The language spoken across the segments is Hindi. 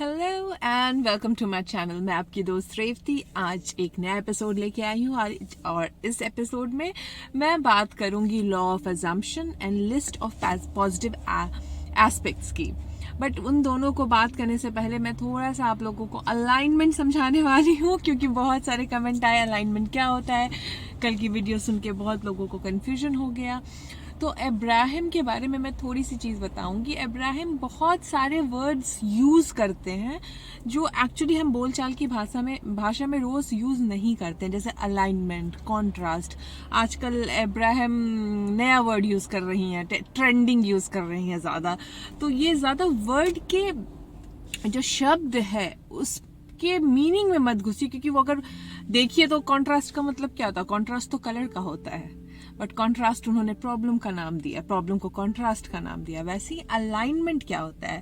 Hello and welcome to my channel. मैं आपकी दोस्त रेवती आज एक नया एपिसोड लेके आई हूँ और इस एपिसोड में मैं बात करूंगी law of assumption and list of positive aspects की। बट उन दोनों को बात करने से पहले मैं थोड़ा सा आप लोगों को अलाइनमेंट समझाने वाली हूँ, क्योंकि बहुत सारे कमेंट आए अलाइनमेंट क्या होता है। कल की वीडियो सुन के बहुत लोगों को कन्फ्यूजन हो गया। तो अब्राहम के बारे में मैं थोड़ी सी चीज़ बताऊंगी। अब्राहम बहुत सारे वर्ड्स यूज़ करते हैं जो एक्चुअली हम बोलचाल की भाषा में रोज़ यूज़ नहीं करते हैं, जैसे अलाइनमेंट, कॉन्ट्रास्ट। आजकल अब्राहम नया वर्ड यूज़ कर रही हैं, ट्रेंडिंग यूज़ कर रही हैं ज़्यादा। तो ये ज़्यादा वर्ड के जो शब्द है उसके मीनिंग में मत घुसी, क्योंकि वो अगर देखिए तो कॉन्ट्रास्ट का मतलब क्या होता है। कॉन्ट्रास्ट तो कलर का होता है, बट कॉन्ट्रास्ट उन्होंने प्रॉब्लम का नाम दिया, प्रॉब्लम को कॉन्ट्रास्ट का नाम दिया। वैसे ही अलाइनमेंट क्या होता है।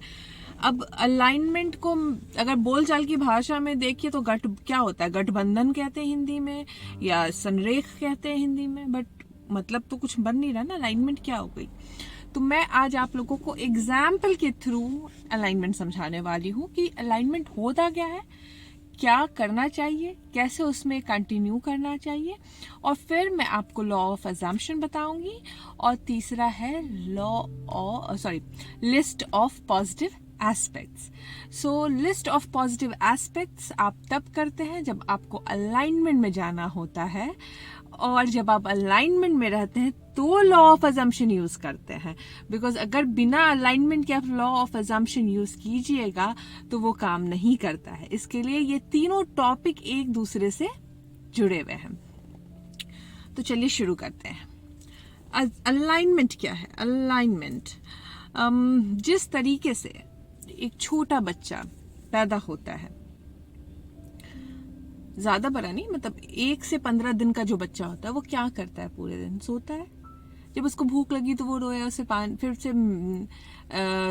अब अलाइनमेंट को अगर बोलचाल की भाषा में देखिए तो क्या होता है, गठबंधन कहते हैं हिंदी में, या संरेख कहते हैं हिंदी में, बट मतलब तो कुछ बन नहीं रहा ना। अलाइनमेंट क्या हो गई। तो मैं आज आप लोगों को एग्जाम्पल के थ्रू अलाइनमेंट समझाने वाली हूँ कि अलाइनमेंट होता क्या है, क्या करना चाहिए, कैसे उसमें कंटिन्यू करना चाहिए, और फिर मैं आपको लॉ ऑफ अजम्पशन बताऊंगी। और तीसरा है list of positive aspects. So list of positive aspects आप तब करते हैं जब आपको अलाइनमेंट में जाना होता है, और जब आप अलाइनमेंट में रहते हैं तो लॉ ऑफ अजम्पशन यूज करते हैं। बिकॉज अगर बिना अलाइनमेंट के आप लॉ ऑफ अजम्पशन यूज कीजिएगा तो वो काम नहीं करता है। इसके लिए ये तीनों टॉपिक एक दूसरे से जुड़े हुए हैं। तो चलिए शुरू करते हैं। अलाइनमेंट क्या है। अलाइनमेंट जिस तरीके से एक छोटा बच्चा पैदा होता है, ज्यादा बड़ा नहीं, मतलब 1 से 15 दिन का जो बच्चा होता है वो क्या करता है, पूरे दिन सोता है। जब उसको भूख लगी तो वो रोया, उसे फिर से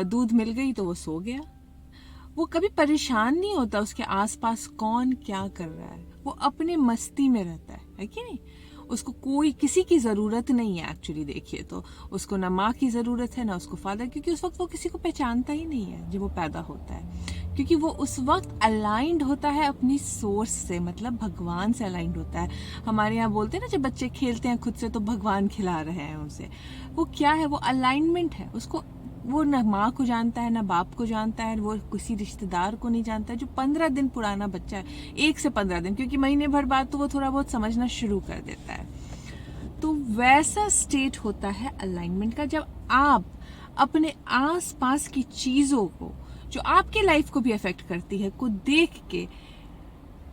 दूध मिल गई तो वो सो गया। वो कभी परेशान नहीं होता उसके आसपास कौन क्या कर रहा है, वो अपने मस्ती में रहता है कि नहीं। उसको कोई किसी की ज़रूरत नहीं है। एक्चुअली देखिए तो उसको ना माँ की ज़रूरत है ना उसको फादर, क्योंकि उस वक्त वो किसी को पहचानता ही नहीं है जब वो पैदा होता है, क्योंकि वो उस वक्त अलाइंड होता है अपनी सोर्स से, मतलब भगवान से अलाइंड होता है। हमारे यहाँ बोलते हैं ना जब बच्चे खेलते हैं खुद से तो भगवान खिला रहे हैं उनसे। वो क्या है, वो अलाइनमेंट है। उसको वो ना माँ को जानता है ना बाप को जानता है, वो किसी रिश्तेदार को नहीं जानता है। जो 15 दिन पुराना बच्चा है, 1 से 15 दिन, क्योंकि महीने भर बाद तो वो थोड़ा बहुत समझना शुरू कर देता है। तो वैसा स्टेट होता है अलाइनमेंट का, जब आप अपने आसपास की चीजों को जो आपके लाइफ को भी अफेक्ट करती है को देख के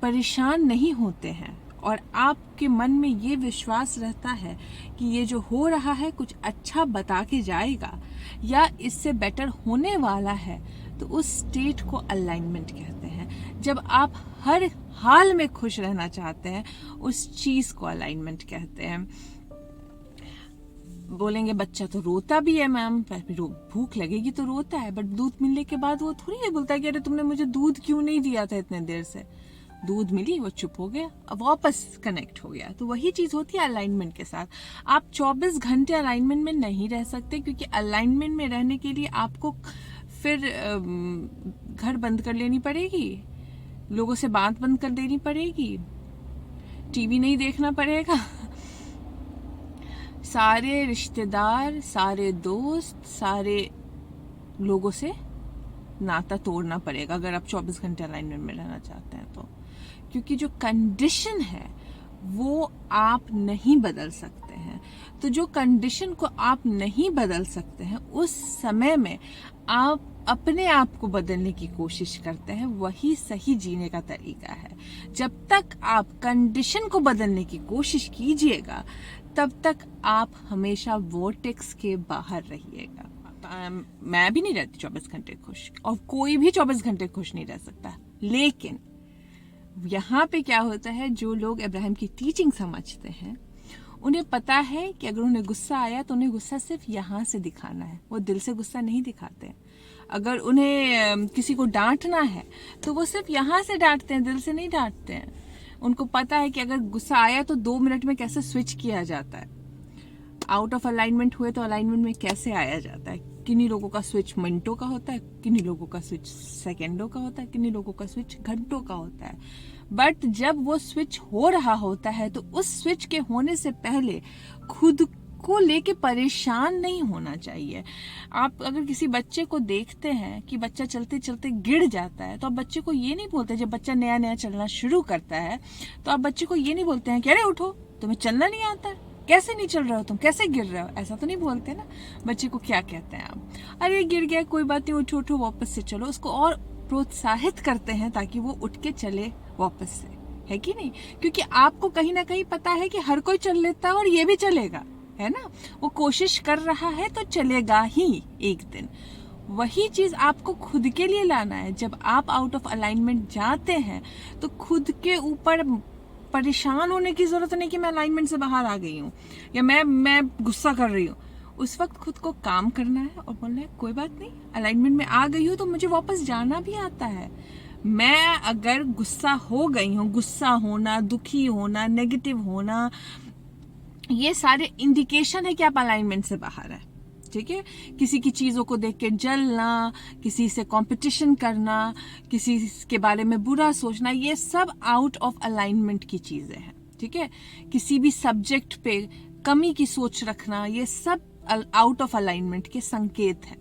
परेशान नहीं होते हैं, और आपके मन में ये विश्वास रहता है कि ये जो हो रहा है कुछ अच्छा बता के जाएगा या इससे बेटर होने वाला है, तो उस स्टेट को अलाइनमेंट कहते हैं। जब आप हर हाल में खुश रहना चाहते हैं उस चीज को अलाइनमेंट कहते हैं। बोलेंगे बच्चा तो रोता भी है मैम, भूख लगेगी तो रोता है, बट दूध मिलने के बाद वो थोड़ी ये बोलता है कि अरे तुमने मुझे दूध क्यों नहीं दिया था इतने देर से। दूध मिली, वो चुप हो गया, अब वापस कनेक्ट हो गया। तो वही चीज होती है अलाइनमेंट के साथ। आप 24 घंटे अलाइनमेंट में नहीं रह सकते, क्योंकि अलाइनमेंट में रहने के लिए आपको फिर घर बंद कर लेनी पड़ेगी, लोगों से बात बंद कर देनी पड़ेगी, टीवी नहीं देखना पड़ेगा, सारे रिश्तेदार, सारे दोस्त, सारे लोगों से नाता तोड़ना पड़ेगा अगर आप 24 घंटे अलाइनमेंट में रहना चाहते हैं तो। क्योंकि जो कंडीशन है वो आप नहीं बदल सकते हैं। तो जो कंडीशन को आप नहीं बदल सकते हैं उस समय में आप अपने आप को बदलने की कोशिश करते हैं, वही सही जीने का तरीका है। जब तक आप कंडीशन को बदलने की कोशिश कीजिएगा तब तक आप हमेशा वोर्टेक्स के बाहर रहिएगा। मैं भी नहीं रहती 24 घंटे खुश, और कोई भी 24 घंटे खुश नहीं रह सकता। लेकिन यहाँ पे क्या होता है, जो लोग अब्राहम की टीचिंग समझते हैं उन्हें पता है कि अगर उन्हें गुस्सा आया तो उन्हें गुस्सा सिर्फ यहाँ से दिखाना है, वो दिल से गुस्सा नहीं दिखाते। अगर उन्हें किसी को डांटना है तो वो सिर्फ यहाँ से डांटते हैं, दिल से नहीं डांटते हैं। उनको पता है कि अगर गुस्सा आया तो 2 मिनट में कैसे स्विच किया जाता है, आउट ऑफ अलाइनमेंट हुए तो अलाइनमेंट में कैसे आया जाता है, किन्हीं लोगों का स्विच मिनटों का होता है, किन्हीं लोगों का स्विच सेकंडों का होता है, किन्हीं लोगों का स्विच घंटों का होता है। बट जब वो स्विच हो रहा होता है तो उस स्विच के होने से पहले खुद को लेके परेशान नहीं होना चाहिए। आप अगर किसी बच्चे को देखते हैं कि बच्चा चलते चलते गिर जाता है, तो आप बच्चे को ये नहीं बोलते, जब बच्चा नया नया चलना शुरू करता है तो आप बच्चे को ये नहीं बोलते हैं कि अरे उठो, तुम्हें चलना नहीं आता है, कैसे नहीं चल रहे हो तुम, कैसे गिर रहे हो, ऐसा तो नहीं बोलते ना। बच्चे को क्या कहते हैं आप, अरे गिर गया कोई बात नहीं, उठो उठो वापस से चलो। उसको और प्रोत्साहित करते हैं ताकि वो उठ के चले वापस से, है कि नहीं? क्योंकि आपको कहीं ना कहीं पता है कि हर कोई चल लेता है और ये भी चलेगा, है ना। वो कोशिश कर रहा है तो चलेगा ही एक दिन। वही चीज आपको खुद के लिए लाना है। जब आप आउट ऑफ अलाइनमेंट जाते हैं तो खुद के ऊपर परेशान होने की जरूरत नहीं कि मैं अलाइनमेंट से बाहर आ गई हूँ या मैं गुस्सा कर रही हूँ। उस वक्त खुद को काम करना है और बोलना है कोई बात नहीं, अलाइनमेंट में आ गई हूँ तो मुझे वापस जाना भी आता है। मैं अगर गुस्सा हो गई हूँ, गुस्सा होना, दुखी होना, नेगेटिव होना, ये सारे इंडिकेशन है कि आप अलाइनमेंट से बाहर है, ठीक है। किसी की चीजों को देख के जलना, किसी से कंपटीशन करना, किसी के बारे में बुरा सोचना, ये सब आउट ऑफ अलाइनमेंट की चीजें हैं, ठीक है। किसी भी सब्जेक्ट पे कमी की सोच रखना, ये सब आउट ऑफ अलाइनमेंट के संकेत हैं।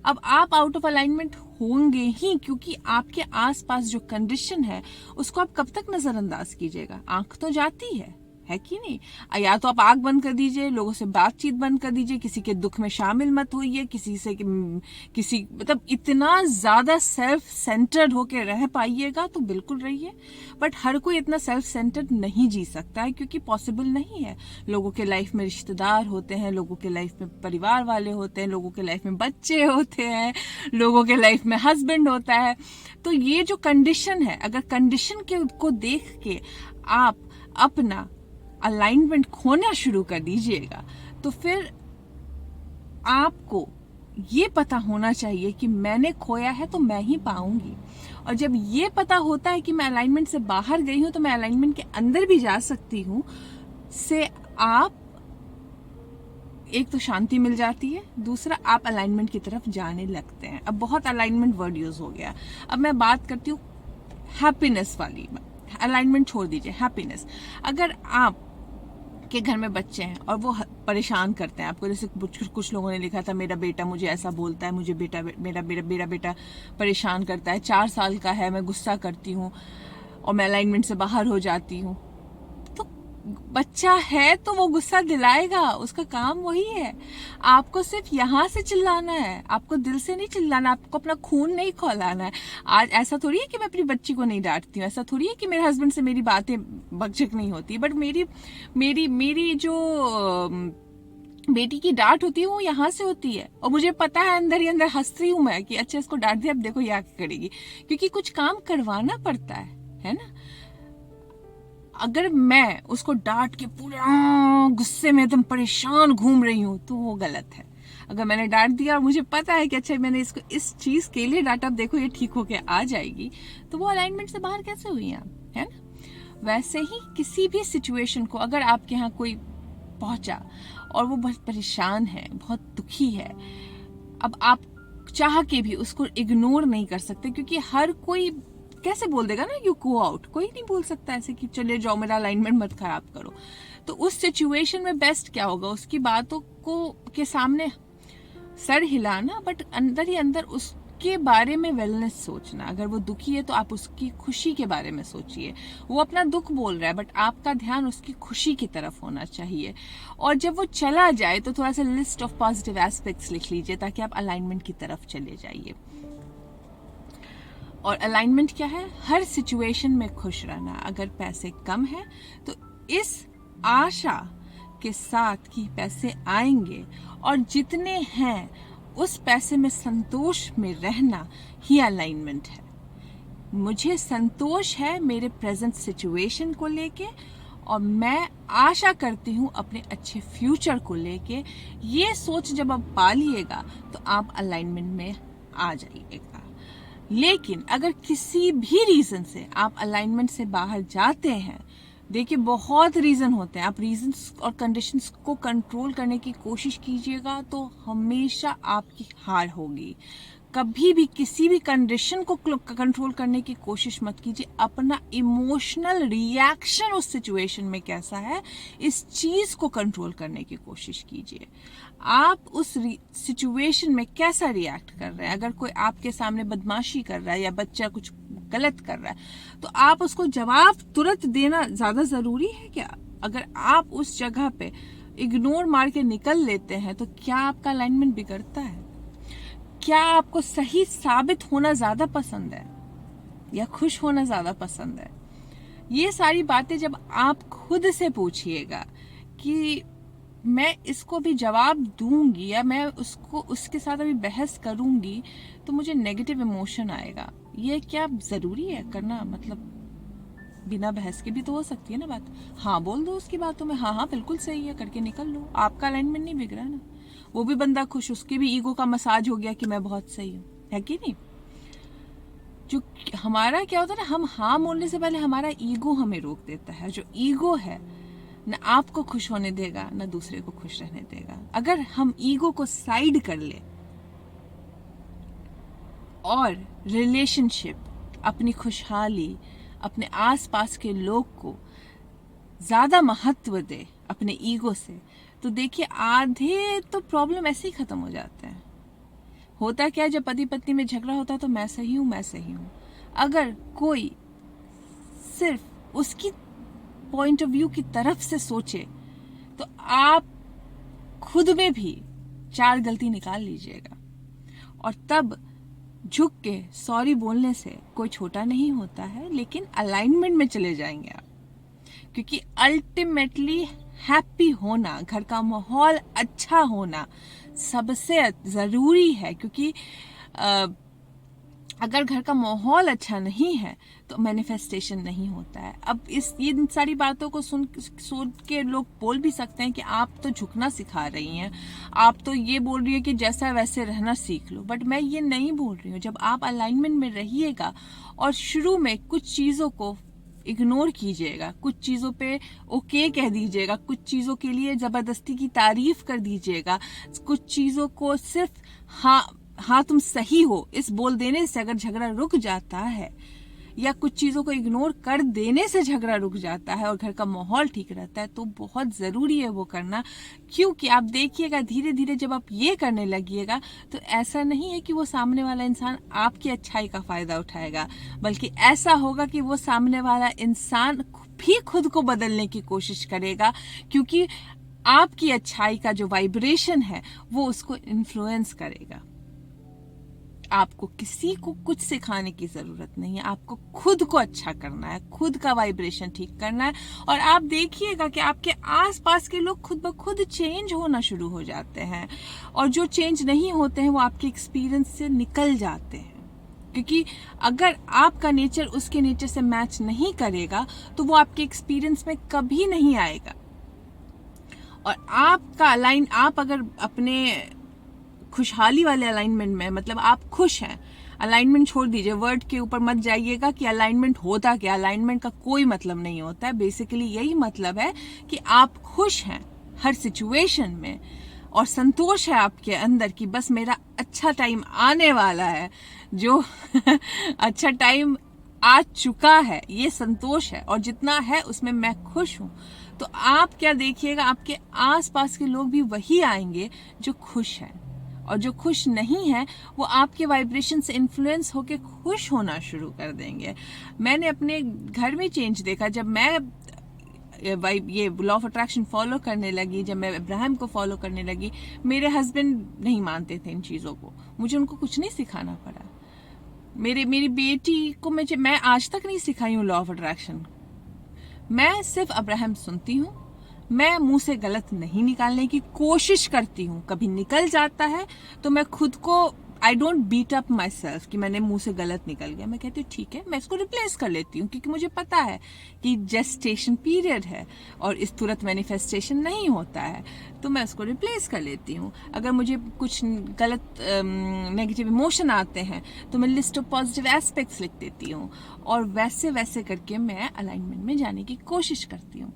अब आप आउट ऑफ अलाइनमेंट होंगे ही क्योंकि आपके आसपास जो कंडीशन है उसको आप कब तक नजरअंदाज कीजिएगा। आंख तो जाती है कि नहीं? या तो आप आंख बंद कर दीजिए, लोगों से बातचीत बंद कर दीजिए, किसी के दुख में शामिल मत होइए, किसी मतलब इतना ज्यादा सेल्फ सेंटर्ड होके रह पाइएगा तो बिल्कुल रहिए। बट हर कोई इतना सेल्फ सेंटर्ड नहीं जी सकता है क्योंकि पॉसिबल नहीं है। लोगों के लाइफ में रिश्तेदार होते हैं, लोगों के लाइफ में परिवार वाले होते हैं, लोगों के लाइफ में बच्चे होते हैं, लोगों के लाइफ में हस्बैंड होता है। तो ये जो कंडीशन है, अगर कंडीशन को देख के आप अपना अलाइनमेंट खोना शुरू कर दीजिएगा तो फिर आपको ये पता होना चाहिए कि मैंने खोया है तो मैं ही पाऊंगी। और जब ये पता होता है कि मैं अलाइनमेंट से बाहर गई हूं तो मैं अलाइनमेंट के अंदर भी जा सकती हूं, से आप एक तो शांति मिल जाती है, दूसरा आप अलाइनमेंट की तरफ जाने लगते हैं। अब बहुत अलाइनमेंट वर्ड यूज हो गया, अब मैं बात करती हूँ हैप्पीनेस वाली। अलाइनमेंट छोड़ दीजिए, हैप्पीनेस। अगर आप के घर में बच्चे हैं और वो परेशान करते हैं आपको, जैसे कुछ लोगों ने लिखा था मेरा बेटा मुझे ऐसा बोलता है, मुझे मेरा बेटा परेशान करता है, 4 साल का है, मैं गुस्सा करती हूँ और मैं अलाइनमेंट से बाहर हो जाती हूँ। तो बच्चा है तो वो गुस्सा दिलाएगा, उसका काम वही है। आपको सिर्फ यहाँ से चिल्लाना है, आपको दिल से नहीं चिल्लाना, आपको अपना खून नहीं खौलाना है। आज ऐसा थोड़ी है कि मैं अपनी बच्ची को नहीं डांटती हूँ, ऐसा थोड़ी है कि मेरे हस्बैंड से मेरी बातें बकझक नहीं होती, बट मेरी जो बेटी की डांट होती है वो यहाँ से होती है और मुझे पता है अंदर ही अंदर हंसती हूँ मैं कि अच्छा इसको डांट दिया, अब देखो ये आके करेगी, क्योंकि कुछ काम करवाना पड़ता है ना। अगर मैं उसको डांट के पूरा गुस्से में एकदम परेशान घूम रही हूँ तो वो गलत है। अगर मैंने डांट दिया और मुझे पता है कि अच्छा मैंने इसको इस चीज के लिए डांटा, देखो ये ठीक होके आ जाएगी, तो वो अलाइनमेंट से बाहर कैसे हुई आप, है ना। वैसे ही किसी भी सिचुएशन को अगर आपके यहाँ कोई पहुंचा और वो बहुत परेशान है, बहुत दुखी है, अब आप चाह के भी उसको इग्नोर नहीं कर सकते क्योंकि हर कोई कैसे बोल देगा ना यू गो आउट, कोई नहीं बोल सकता ऐसे कि चले जाओ मेरा अलाइनमेंट मत खराब करो। तो उस सिचुएशन में बेस्ट क्या होगा, उसकी बातों को के सामने सर हिलाना, बट अंदर ही अंदर उसके बारे में वेलनेस सोचना। अगर वो दुखी है तो आप उसकी खुशी के बारे में सोचिए। वो अपना दुख बोल रहा है बट आपका ध्यान उसकी खुशी की तरफ होना चाहिए। और जब वो चला जाए तो थोड़ा सा लिस्ट ऑफ पॉजिटिव एस्पेक्ट्स लिख लीजिए ताकि आप अलाइनमेंट की तरफ चले जाइए। और अलाइनमेंट क्या है, हर सिचुएशन में खुश रहना। अगर पैसे कम है तो इस आशा के साथ कि पैसे आएंगे और जितने हैं उस पैसे में संतोष में रहना ही अलाइनमेंट है। मुझे संतोष है मेरे प्रेजेंट सिचुएशन को लेके और मैं आशा करती हूँ अपने अच्छे फ्यूचर को लेके। ये सोच जब आप पा लिएगा तो आप अलाइनमेंट में आ जाइएगा। लेकिन अगर किसी भी रीजन से आप अलाइनमेंट से बाहर जाते हैं, देखिए बहुत रीज़न होते हैं, आप रीजंस और कंडीशंस को कंट्रोल करने की कोशिश कीजिएगा तो हमेशा आपकी हार होगी। कभी भी किसी भी कंडीशन को कंट्रोल करने की कोशिश मत कीजिए। अपना इमोशनल रिएक्शन उस सिचुएशन में कैसा है, इस चीज को कंट्रोल करने की कोशिश कीजिए। आप उस सिचुएशन में कैसा रिएक्ट कर रहे हैं। अगर कोई आपके सामने बदमाशी कर रहा है या बच्चा कुछ गलत कर रहा है तो आप उसको जवाब तुरंत देना ज्यादा जरूरी है क्या? अगर आप उस जगह पे इग्नोर मार के निकल लेते हैं तो क्या आपका अलाइनमेंट बिगड़ता है? क्या आपको सही साबित होना ज्यादा पसंद है या खुश होना ज्यादा पसंद है? ये सारी बातें जब आप खुद से पूछिएगा कि मैं इसको भी जवाब दूंगी या मैं उसके साथ अभी बहस करूंगी तो मुझे नेगेटिव इमोशन आएगा। ये क्या जरूरी है करना? मतलब बिना बहस के भी तो हो सकती है ना बात। हाँ बोल दो उसकी बातों में, हाँ हाँ बिल्कुल सही है करके निकल लो, आपका अलाइनमेंट नहीं बिगड़ा ना। वो भी बंदा खुश, उसकी भी ईगो का मसाज हो गया कि मैं बहुत सही हूँ, है कि नहीं? जो हमारा क्या होता है ना, हम हाँ बोलने से पहले हमारा ईगो हमें रोक देता है। जो ईगो है न आपको खुश होने देगा न दूसरे को खुश रहने देगा। अगर हम ईगो को साइड कर ले और रिलेशनशिप, अपनी खुशहाली, अपने आसपास के लोग को ज्यादा महत्व दे अपने ईगो से, तो देखिए आधे तो प्रॉब्लम ऐसे ही खत्म हो जाते हैं। होता क्या है, जब पति पत्नी में झगड़ा होता है तो मैं सही हूं, मैं सही हूं। अगर कोई सिर्फ उसकी पॉइंट ऑफ व्यू की तरफ से सोचे तो आप खुद में भी 4 गलती निकाल लीजिएगा और तब झुक के सॉरी बोलने से कोई छोटा नहीं होता है, लेकिन अलाइनमेंट में चले जाएंगे आप। क्योंकि अल्टीमेटली हैप्पी होना, घर का माहौल अच्छा होना सबसे जरूरी है। क्योंकि अगर घर का माहौल अच्छा नहीं है तो मैनिफेस्टेशन नहीं होता है। अब इन सारी बातों को सुन के लोग बोल भी सकते हैं कि आप तो झुकना सिखा रही हैं, आप तो ये बोल रही है कि जैसा वैसे रहना सीख लो। बट मैं ये नहीं बोल रही हूँ। जब आप अलाइनमेंट में रहिएगा और शुरू में कुछ चीजों को इग्नोर कीजिएगा, कुछ चीजों पे ओके कह दीजिएगा, कुछ चीजों के लिए जबरदस्ती की तारीफ कर दीजिएगा, कुछ चीजों को सिर्फ हाँ तुम सही हो इस बोल देने से अगर झगड़ा रुक जाता है, या कुछ चीजों को इग्नोर कर देने से झगड़ा रुक जाता है और घर का माहौल ठीक रहता है, तो बहुत जरूरी है वो करना। क्योंकि आप देखिएगा धीरे धीरे जब आप ये करने लगिएगा तो ऐसा नहीं है कि वो सामने वाला इंसान आपकी अच्छाई का फायदा उठाएगा, बल्कि ऐसा होगा कि वो सामने वाला इंसान भी खुद को बदलने की कोशिश करेगा। क्योंकि आपकी अच्छाई का जो वाइब्रेशन है वो उसको इन्फ्लुएंस करेगा। आपको किसी को कुछ सिखाने की जरूरत नहीं है, आपको खुद को अच्छा करना है, खुद का वाइब्रेशन ठीक करना है। और आप देखिएगा कि आपके आसपास के लोग खुद ब खुद चेंज होना शुरू हो जाते हैं, और जो चेंज नहीं होते हैं वो आपके एक्सपीरियंस से निकल जाते हैं। क्योंकि अगर आपका नेचर उसके नेचर से मैच नहीं करेगा तो वो आपके एक्सपीरियंस में कभी नहीं आएगा। और आप अगर अपने खुशहाली वाले अलाइनमेंट में, मतलब आप खुश हैं, अलाइनमेंट छोड़ दीजिए, वर्ड के ऊपर मत जाइएगा कि अलाइनमेंट होता क्या। अलाइनमेंट का कोई मतलब नहीं होता है। बेसिकली यही मतलब है कि आप खुश हैं हर सिचुएशन में और संतोष है आपके अंदर कि बस मेरा अच्छा टाइम आने वाला है, जो अच्छा टाइम आ चुका है, ये संतोष है और जितना है उसमें मैं खुश हूं। तो आप क्या देखिएगा, आपके आसपास के लोग भी वही आएंगे जो खुश हैं, और जो खुश नहीं है वो आपके वाइब्रेशन से इन्फ्लुएंस होके खुश होना शुरू कर देंगे। मैंने अपने घर में चेंज देखा। जब मैं ये लॉ ऑफ अट्रैक्शन फॉलो करने लगी, जब मैं अब्राहम को फॉलो करने लगी, मेरे हस्बैंड नहीं मानते थे इन चीज़ों को, मुझे उनको कुछ नहीं सिखाना पड़ा। मेरी बेटी को मैं आज तक नहीं सिखाई हूँ लॉ ऑफ अट्रैक्शन। मैं सिर्फ अब्राहम सुनती हूँ, मैं मुंह से गलत नहीं निकालने की कोशिश करती हूँ। कभी निकल जाता है तो मैं खुद को I don't beat up myself कि मैंने मुंह से गलत निकल गया। मैं कहती हूँ ठीक है, मैं इसको रिप्लेस कर लेती हूँ, क्योंकि मुझे पता है कि जेस्टेशन पीरियड है और इस तुरंत मैनिफेस्टेशन नहीं होता है, तो मैं उसको रिप्लेस कर लेती हूँ। अगर मुझे कुछ गलत नेगेटिव इमोशन आते हैं तो मैं लिस्ट ऑफ पॉजिटिव एस्पेक्ट्स लिख देती हूँ, और वैसे वैसे करके मैं अलाइनमेंट में जाने की कोशिश करती हूँ।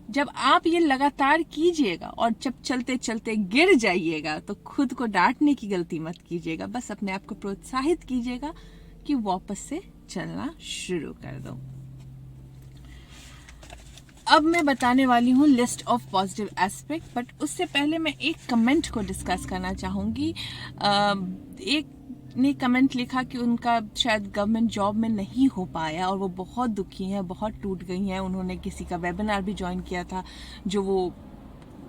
जब आप ये लगातार कीजिएगा और जब चलते चलते गिर जाइएगा तो खुद को डांटने की गलती मत कीजिएगा, बस अपने आप को प्रोत्साहित कीजिएगा कि वापस से चलना शुरू कर दो। अब मैं बताने वाली हूँ list of positive aspect, but उससे पहले मैं एक कमेंट को डिस्कस करना चाहूँगी। एक ने कमेंट लिखा कि उनका शायद गवर्नमेंट जॉब में नहीं हो पाया और वो बहुत दुखी हैं, बहुत टूट गई हैं। उन्होंने किसी का वेबिनार भी ज्वाइन किया था जो वो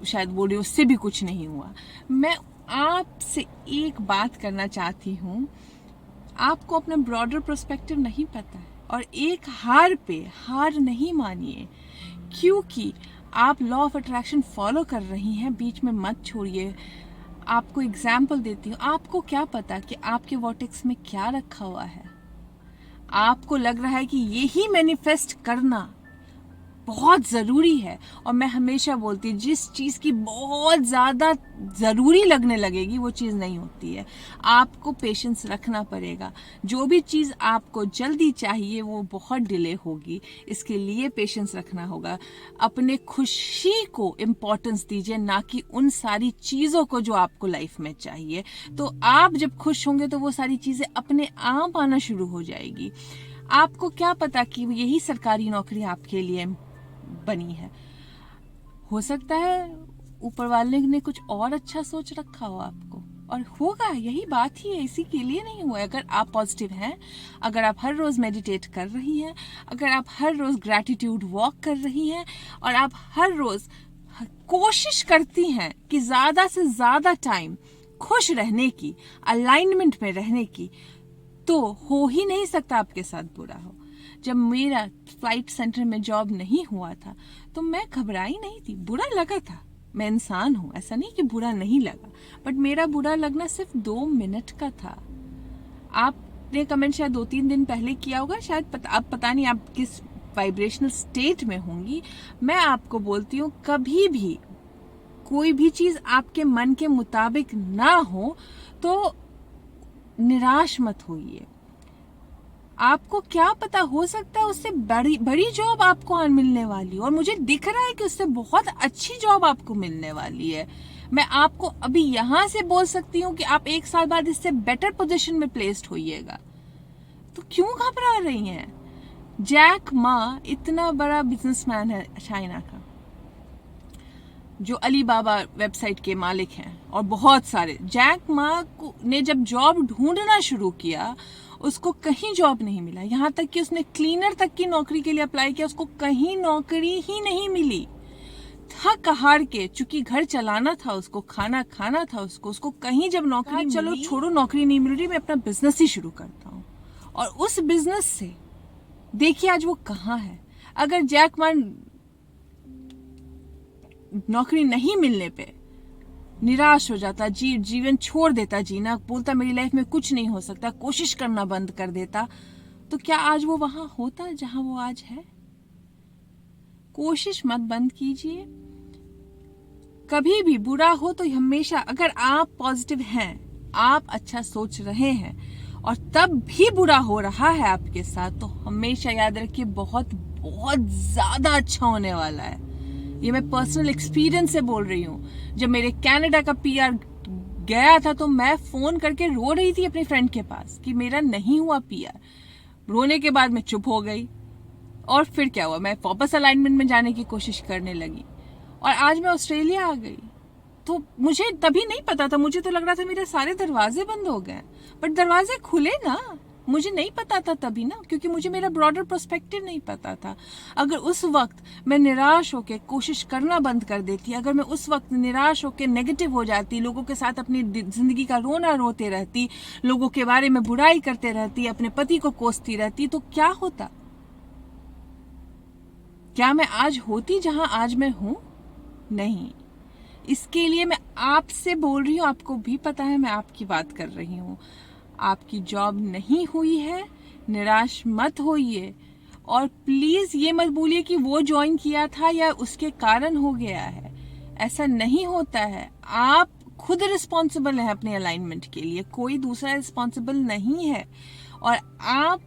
शायद बोले उससे भी कुछ नहीं हुआ। मैं आपसे एक बात करना चाहती हूँ, आपको अपना ब्रॉडर पर्सपेक्टिव नहीं पता है, और एक हार पे हार नहीं मानिए, क्योंकि आप लॉ ऑफ अट्रैक्शन फॉलो कर रही हैं, बीच में मत छोड़िए। आपको एग्जाम्पल देती हूँ, आपको क्या पता कि आपके वॉर्टेक्स में क्या रखा हुआ है। आपको लग रहा है कि यही मैनिफेस्ट करना बहुत ज़रूरी है, और मैं हमेशा बोलती हूँ जिस चीज़ की बहुत ज़्यादा ज़रूरी लगने लगेगी वो चीज़ नहीं होती है। आपको पेशेंस रखना पड़ेगा। जो भी चीज़ आपको जल्दी चाहिए वो बहुत डिले होगी, इसके लिए पेशेंस रखना होगा। अपने खुशी को इम्पोर्टेंस दीजिए, ना कि उन सारी चीज़ों को जो आपको लाइफ में चाहिए। तो आप जब खुश होंगे तो वो सारी चीज़ें अपने आप आना शुरू हो जाएगी। आपको क्या पता कि यही सरकारी नौकरी आपके लिए बनी है। हो सकता है ऊपर वाले ने कुछ और अच्छा सोच रखा हो आपको, और होगा, यही बात ही है, इसी के लिए नहीं हुआ। अगर आप पॉजिटिव हैं, अगर आप हर रोज मेडिटेट कर रही हैं, अगर आप हर रोज ग्रैटिट्यूड वॉक कर रही हैं, और आप हर रोज कोशिश करती हैं कि ज्यादा से ज्यादा टाइम खुश रहने की, अलाइनमेंट में रहने की, तो हो ही नहीं सकता आपके साथ बुरा हो। जब मेरा फ्लाइट सेंटर में जॉब नहीं हुआ था तो मैं घबराई नहीं थी, बुरा लगा था। मैं इंसान हूं, ऐसा नहीं कि बुरा नहीं लगा, बट मेरा बुरा लगना सिर्फ 2 मिनट का था। आपने कमेंट शायद 2-3 दिन पहले किया होगा, शायद अब पता नहीं आप किस वाइब्रेशनल स्टेट में होंगी। मैं आपको बोलती हूँ, कभी भी कोई भी चीज आपके मन के मुताबिक ना हो तो निराश मत होइए। आपको क्या पता, हो सकता है उससे बड़ी जॉब आपको मिलने वाली हो, और मुझे दिख रहा है कि उससे बहुत अच्छी जॉब आपको मिलने वाली है। मैं आपको अभी यहां से बोल सकती हूँ कि आप 1 साल बाद इससे बेटर पोजीशन में प्लेस्ड होइएगा। तो क्यों घबरा रही हैं? जैक मा इतना बड़ा बिजनेसमैन है चाइना का, जो अलीबाबा वेबसाइट के मालिक हैं, और बहुत सारे। जैक मा ने जब जॉब ढूंढना शुरू किया, उसको कहीं जॉब नहीं मिला। यहाँ तक कि उसने क्लीनर तक की नौकरी के लिए अप्लाई किया, उसको कहीं नौकरी ही नहीं मिली। थक हार के, चूंकि घर चलाना था उसको, खाना खाना था उसको कहीं जब नौकरी, चलो छोड़ो नौकरी नहीं मिल रही, मैं अपना बिजनेस ही शुरू करता हूँ। और उस बिजनेस से देखिए आज वो कहाँ है। अगर जैक मा नौकरी नहीं मिलने पे निराश हो जाता, जीवन छोड़ देता जीना, बोलता मेरी लाइफ में कुछ नहीं हो सकता, कोशिश करना बंद कर देता, तो क्या आज वो वहां होता जहां वो आज है? कोशिश मत बंद कीजिए। कभी भी बुरा हो तो हमेशा, अगर आप पॉजिटिव हैं, आप अच्छा सोच रहे हैं, और तब भी बुरा हो रहा है आपके साथ, तो हमेशा याद रखिए बहुत बहुत ज्यादा अच्छा होने वाला है। ये मैं पर्सनल एक्सपीरियंस से बोल रही हूँ। जब मेरे कनाडा का पीआर गया था तो मैं फोन करके रो रही थी अपनी फ्रेंड के पास कि मेरा नहीं हुआ पीआर। रोने के बाद मैं चुप हो गई, और फिर क्या हुआ, मैं वापस अलाइनमेंट में जाने की कोशिश करने लगी, और आज मैं ऑस्ट्रेलिया आ गई। तो मुझे तभी नहीं पता था, मुझे तो लग रहा था मेरे सारे दरवाजे बंद हो गए, बट दरवाजे खुले ना। मुझे नहीं पता था तभी ना, क्योंकि मुझे मेरा ब्रॉडर पर्सपेक्टिव नहीं पता था। अगर उस वक्त मैं निराश होकर कोशिश करना बंद कर देती, अगर मैं उस वक्त निराश होकर नेगेटिव हो जाती, लोगों के साथ अपनी जिंदगी का रोना रोते रहती, लोगों के बारे में बुराई करते रहती, अपने पति को कोसती रहती, तो क्या होता? क्या मैं आज होती जहां आज मैं हूं? नहीं। इसके लिए मैं आपसे बोल रही हूँ, आपको भी पता है मैं आपकी बात कर रही हूँ। आपकी जॉब नहीं हुई है, निराश मत होइए, और प्लीज ये मत बोलिए कि वो ज्वाइन किया था या उसके कारण हो गया है। ऐसा नहीं होता है। आप खुद रिस्पॉन्सिबल हैं अपने अलाइनमेंट के लिए, कोई दूसरा रिस्पॉन्सिबल नहीं है। और आप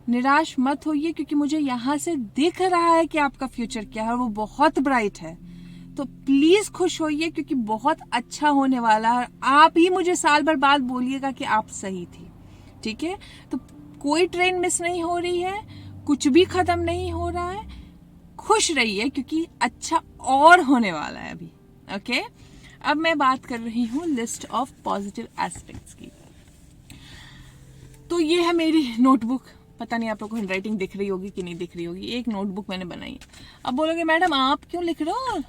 निराश मत होइए, क्योंकि मुझे यहाँ से दिख रहा है कि आपका फ्यूचर क्या है, और वो बहुत ब्राइट है। तो प्लीज खुश होइए, क्योंकि बहुत अच्छा होने वाला है। आप ही मुझे साल भर बाद बोलिएगा कि आप सही थी। ठीक है, तो कोई ट्रेन मिस नहीं हो रही है, कुछ भी खत्म नहीं हो रहा है। खुश रहिए, क्योंकि अच्छा और होने वाला है अभी। ओके, अब मैं बात कर रही हूँ लिस्ट ऑफ पॉजिटिव एस्पेक्ट्स की। तो ये है मेरी नोटबुक। पता नहीं आप लोगों को हैंडराइटिंग दिख रही होगी कि नहीं दिख रही होगी। एक नोटबुक मैंने बनाई है। अब बोलोगे मैडम आप क्यों लिख रहे हो,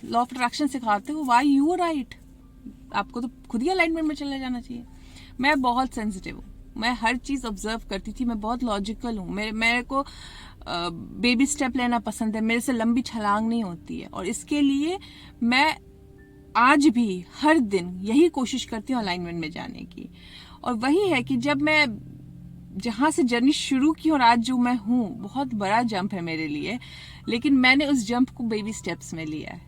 लॉ ऑफ अट्रैक्शन सिखाते हो, व्हाई यू राइट, आपको तो खुद ही अलाइनमेंट में चले जाना चाहिए। मैं बहुत सेंसिटिव हूँ, मैं हर चीज ऑब्जर्व करती थी, मैं बहुत लॉजिकल हूँ। मेरे को बेबी स्टेप लेना पसंद है, मेरे से लंबी छलांग नहीं होती है। और इसके लिए मैं आज भी हर दिन यही कोशिश करती हूँ अलाइनमेंट में जाने की। और वही है कि जब मैं जहां से जर्नी शुरू की और आज जो मैं हूँ, बहुत बड़ा जंप है मेरे लिए, लेकिन मैंने उस जंप को बेबी स्टेप्स में लिया है।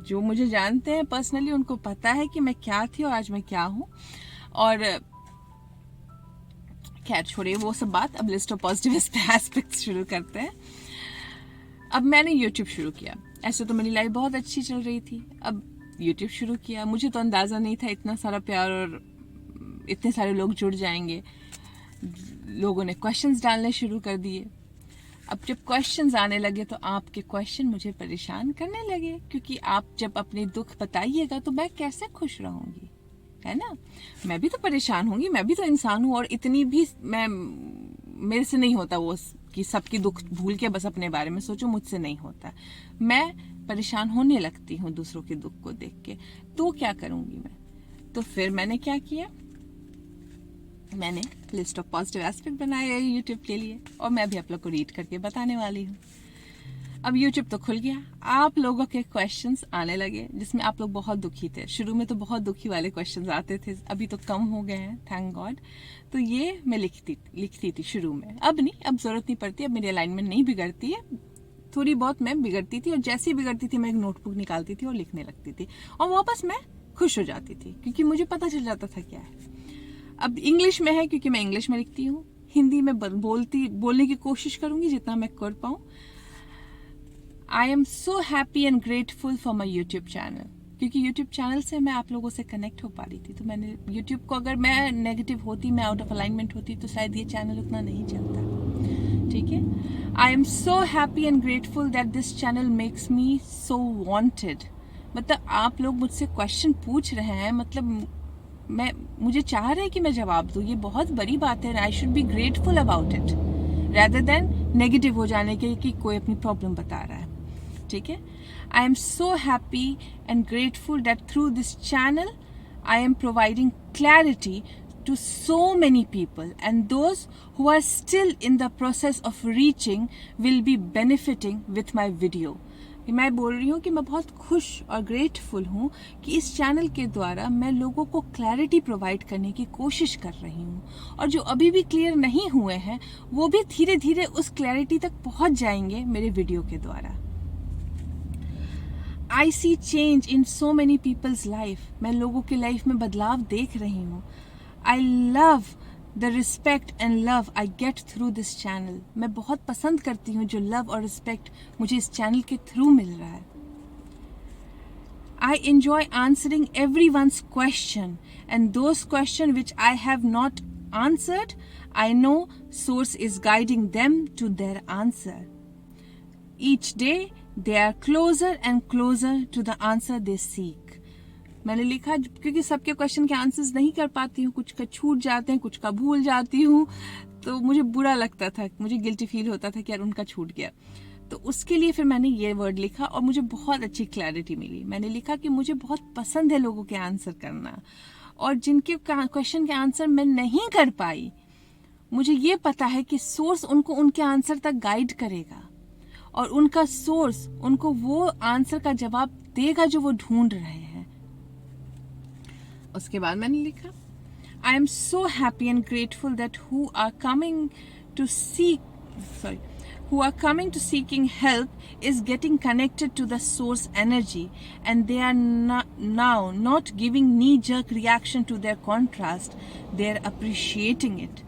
जो मुझे जानते हैं पर्सनली उनको पता है कि मैं क्या थी और आज मैं क्या हूँ। और खैर छोड़िए वो सब बात, अब लिस्ट ऑफ पॉजिटिव एस्पेक्ट्स शुरू करते हैं। अब मैंने यूट्यूब शुरू किया। ऐसे तो मेरी लाइफ बहुत अच्छी चल रही थी, अब यूट्यूब शुरू किया। मुझे तो अंदाजा नहीं था इतना सारा प्यार और इतने सारे लोग जुड़ जाएंगे। लोगों ने क्वेश्चंस डालने शुरू कर दिए। अब जब क्वेश्चंस आने लगे तो आपके क्वेश्चन मुझे परेशान करने लगे, क्योंकि आप जब अपने दुख बताइएगा तो मैं कैसे खुश रहूंगी, है ना। मैं भी तो परेशान होंगी, मैं भी तो इंसान हूँ। और इतनी भी मेरे से नहीं होता वो कि सबकी दुख भूल के बस अपने बारे में सोचो, मुझसे नहीं होता। मैं परेशान होने लगती हूँ दूसरों के दुख को देख के। तो क्या करूंगी मैं, तो फिर मैंने क्या किया, मैंने लिस्ट ऑफ पॉजिटिव एस्पेक्ट बनाया यूट्यूब के लिए, और मैं भी आप लोग को रीड करके बताने वाली हूँ। अब यूट्यूब तो खुल गया, आप लोगों के क्वेश्चंस आने लगे जिसमें आप लोग बहुत दुखी थे। शुरू में तो बहुत दुखी वाले क्वेश्चंस आते थे, अभी तो कम हो गए हैं, थैंक गॉड। तो ये मैं लिखती थी शुरू में, अब नहीं, अब जरूरत नहीं पड़ती, अब मेरी अलाइनमेंट नहीं बिगड़ती है। थोड़ी बहुत मैं बिगड़ती थी, और जैसे ही बिगड़ती थी मैं एक नोटबुक निकालती थी और लिखने लगती थी, और वापस मैं खुश हो जाती थी, क्योंकि मुझे पता चल जाता था क्या है। अब इंग्लिश में है, क्योंकि मैं इंग्लिश में लिखती हूँ। हिंदी में बोलने की कोशिश करूंगी जितना मैं कर पाऊँ। I am so happy and grateful for my YouTube channel, क्योंकि यूट्यूब चैनल से मैं आप लोगों से कनेक्ट हो पा रही थी। तो मैंने यूट्यूब को, अगर मैं नेगेटिव होती, मैं आउट ऑफ अलाइनमेंट होती, तो शायद ये चैनल उतना नहीं चलता। ठीक है, I am so happy and grateful that this channel makes me so wanted. मतलब आप लोग मुझसे क्वेश्चन पूछ रहे हैं, मतलब मुझे चाह रहे हैं कि मैं जवाब दूं, ये बहुत बड़ी बात है। I should be grateful about it rather than negative हो जाने के कि कोई अपनी प्रॉब्लम बता रहा है। ठीक है, I am so happy and grateful that through this channel I am providing clarity to so many people, and those who are still in the process of reaching will be benefiting with my video. मैं बोल रही हूँ कि मैं बहुत खुश और ग्रेटफुल हूँ कि इस चैनल के द्वारा मैं लोगों को क्लैरिटी प्रोवाइड करने की कोशिश कर रही हूँ, और जो अभी भी क्लियर नहीं हुए हैं वो भी धीरे धीरे उस क्लैरिटी तक पहुँच जाएंगे मेरे वीडियो के द्वारा। I see change in so many people's life. मैं लोगों की लाइफ में बदलाव देख रही हूँ। I love the respect and love I get through this channel. मैं बहुत पसंद करती हूँ जो लव और रिस्पेक्ट मुझे इस चैनल के थ्रू मिल रहा है। I enjoy answering everyone's question, and those questions which I have not answered, I know source is guiding them to their answer. Each day they are closer and closer to the answer they seek. मैंने लिखा क्योंकि सबके क्वेश्चन के आंसर्स नहीं कर पाती हूँ, कुछ का छूट जाते हैं, कुछ का भूल जाती हूँ, तो मुझे बुरा लगता था, मुझे गिल्टी फील होता था कि यार उनका छूट गया। तो उसके लिए फिर मैंने ये वर्ड लिखा और मुझे बहुत अच्छी क्लैरिटी मिली। मैंने लिखा कि मुझे बहुत पसंद है लोगों के आंसर करना, और जिनके क्वेश्चन के आंसर मैं नहीं कर पाई, मुझे ये पता है कि सोर्स उनको उनके आंसर तक गाइड करेगा, और उनका सोर्स उनको वो आंसर का जवाब देगा जो वो ढूंढ रहे हैं। उसके बाद मैंने लिखा, I am so happy and grateful that who are coming to seeking help is getting connected to the source energy, and they are not giving knee-jerk reaction to their contrast. They are appreciating it.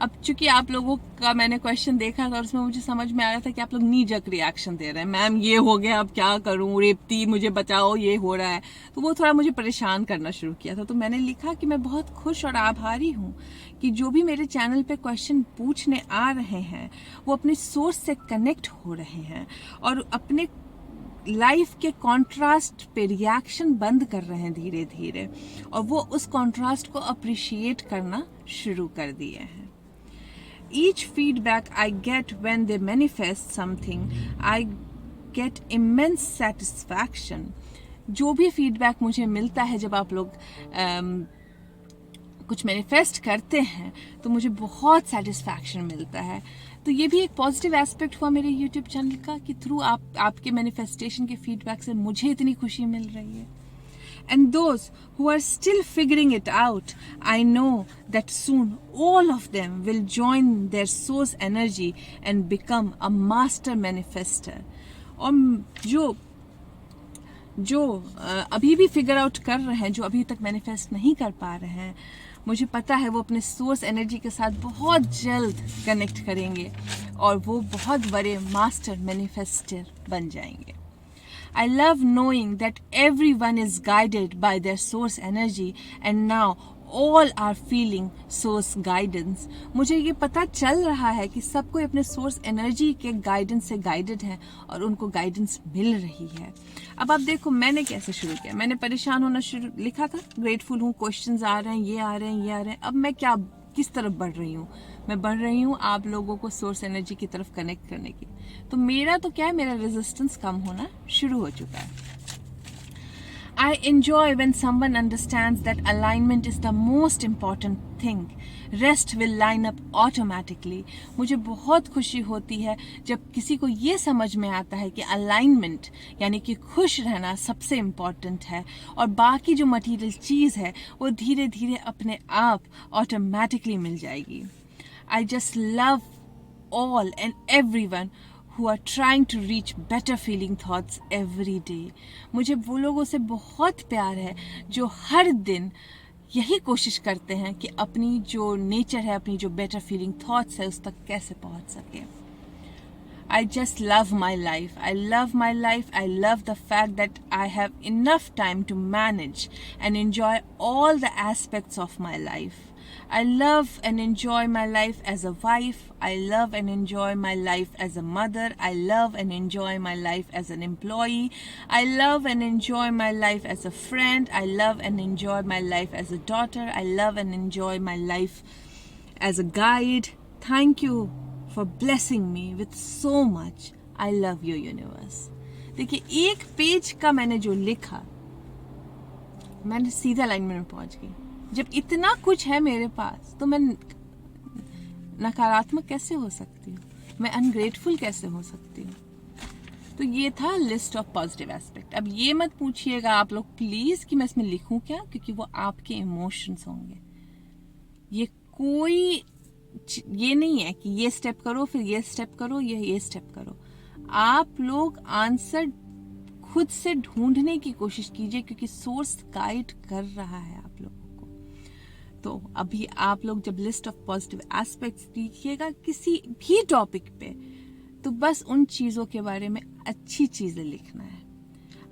अब चूंकि आप लोगों का मैंने क्वेश्चन देखा था और उसमें मुझे समझ में आ रहा था कि आप लोग नी जक रिएक्शन दे रहे हैं, मैम ये हो गया अब क्या करूं, रेपती मुझे बचाओ, ये हो रहा है। तो वो थोड़ा मुझे परेशान करना शुरू किया था। तो मैंने लिखा कि मैं बहुत खुश और आभारी हूं कि जो भी मेरे चैनल पे क्वेश्चन पूछने आ रहे हैं वो अपने सोर्स से कनेक्ट हो रहे हैं और अपने लाइफ के कॉन्ट्रास्ट पे रिएक्शन बंद कर रहे हैं धीरे धीरे, और वो उस कॉन्ट्रास्ट को अप्रिशिएट करना शुरू कर दिए हैं। Each feedback I get when they manifest something, I get immense satisfaction. जो भी फीडबैक मुझे मिलता है जब आप लोग कुछ मैनिफेस्ट करते हैं तो मुझे बहुत सेटिस्फैक्शन मिलता है। तो ये भी एक पॉजिटिव एस्पेक्ट हुआ मेरे यूट्यूब चैनल का कि थ्रू आपके मैनिफेस्टेशन के फीडबैक से मुझे इतनी खुशी मिल रही है। And those who are still figuring it out, I know that soon all of them will join their source energy and become a master manifester. और जो अभी भी फिगर आउट कर रहे हैं, जो अभी तक मैनिफेस्ट नहीं कर पा रहे हैं, मुझे पता है वो अपने सोर्स एनर्जी के साथ बहुत जल्द कनेक्ट करेंगे और वो बहुत बड़े मास्टर मैनिफेस्टर बन जाएंगे। I love knowing that everyone is guided by their source energy and now all are feeling source guidance. मुझे ये पता चल रहा है कि सब कोई अपने सोर्स एनर्जी के गाइडेंस से गाइडेड है और उनको गाइडेंस मिल रही है। अब आप देखो मैंने कैसे शुरू किया। मैंने परेशान होना शुरू लिखा था, ग्रेटफुल हूँ, क्वेश्चंस आ रहे हैं, ये आ रहे हैं, ये आ रहे हैं। अब मैं किस तरफ बढ़ रही हूँ? मैं बढ़ रही हूँ आप लोगों को सोर्स एनर्जी की तरफ कनेक्ट करने की। तो मेरा तो क्या है, मेरा रेजिस्टेंस कम होना शुरू हो चुका है। I enjoy when someone understands that alignment is the most important thing. Rest will line up automatically. मुझे बहुत खुशी होती है जब किसी को ये समझ में आता है कि अलाइनमेंट यानी कि खुश रहना सबसे इम्पॉर्टेंट है और बाकी जो मटेरियल चीज़ है वो धीरे धीरे अपने आप ऑटोमेटिकली मिल जाएगी। I just love all and everyone who are trying to reach better feeling thoughts every day. मुझे वो लोगों से बहुत प्यार है जो हर दिन यही कोशिश करते हैं कि अपनी जो नेचर है, अपनी जो बेटर फीलिंग थॉट्स है, उस तक कैसे पहुंच सके। I just love my life. I love my life. I love the fact that I have enough time to manage and enjoy all the aspects of my life. I love and enjoy my life as a wife. I love and enjoy my life as a mother. I love and enjoy my life as an employee. I love and enjoy my life as a friend. I love and enjoy my life as a daughter. I love and enjoy my life as a guide. Thank you for blessing me with so much. I love you, universe. देखिए, एक पेज का मैंने जो लिखा, मैंने सीधा अलाइनमेंट में पहुंच गई। जब इतना कुछ है मेरे पास तो मैं नकारात्मक कैसे हो सकती हूँ? मैं अनग्रेटफुल कैसे हो सकती हूँ? तो ये था लिस्ट ऑफ पॉजिटिव एस्पेक्ट। अब ये मत पूछिएगा आप लोग प्लीज कि मैं इसमें लिखूं क्या, क्योंकि वो आपके इमोशंस होंगे। ये नहीं है कि ये स्टेप करो फिर ये स्टेप करो, ये स्टेप करो। आप लोग आंसर खुद से ढूंढने की कोशिश कीजिए क्योंकि सोर्स गाइड कर रहा है आप लोगों को। तो अभी आप लोग जब लिस्ट ऑफ पॉजिटिव एस्पेक्ट्स लिखिएगा किसी भी टॉपिक पे, तो बस उन चीज़ों के बारे में अच्छी चीज़ें लिखना है।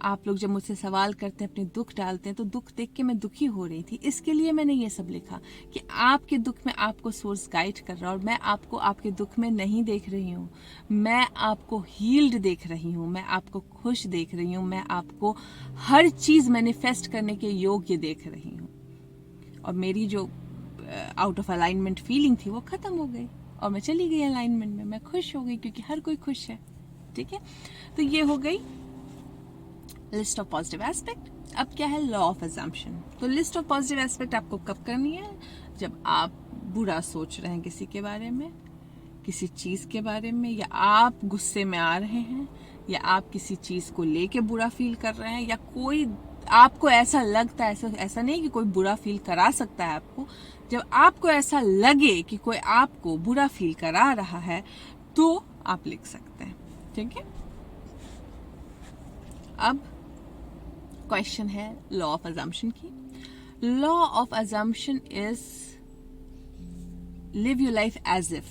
आप लोग जब मुझसे सवाल करते हैं, अपने दुख डालते हैं, तो दुख देख के मैं दुखी हो रही थी, इसके लिए मैंने ये सब लिखा कि आपके दुख में आपको सोर्स गाइड कर रहा है और मैं आपको आपके दुख में नहीं देख रही हूँ। मैं आपको हील्ड देख रही हूँ, मैं आपको खुश देख रही हूँ, मैं आपको हर चीज़ मैनिफेस्ट करने के योग्य देख रही हूँ। और मेरी जो आउट ऑफ अलाइनमेंट फीलिंग थी वो ख़त्म हो गई और मैं चली गई अलाइनमेंट में। मैं खुश हो गई क्योंकि हर कोई खुश है। ठीक है, तो ये हो गई लिस्ट ऑफ पॉजिटिव एस्पेक्ट। अब क्या है, लॉ ऑफ अजम्पशन। तो लिस्ट ऑफ पॉजिटिव एस्पेक्ट आपको कब करनी है? जब आप बुरा सोच रहे हैं किसी के बारे में, किसी चीज़ के बारे में, या आप गुस्से में आ रहे हैं, या आप किसी चीज को लेके बुरा फील कर रहे हैं, या कोई आपको ऐसा लगता है, ऐसा नहीं कि कोई बुरा फील करा सकता है आपको, जब आपको ऐसा लगे कि कोई आपको बुरा फील करा रहा है तो आप लिख सकते हैं। ठीक है, अब क्वेश्चन है लॉ ऑफ अजम्पशन की। Law of assumption is live your life as if,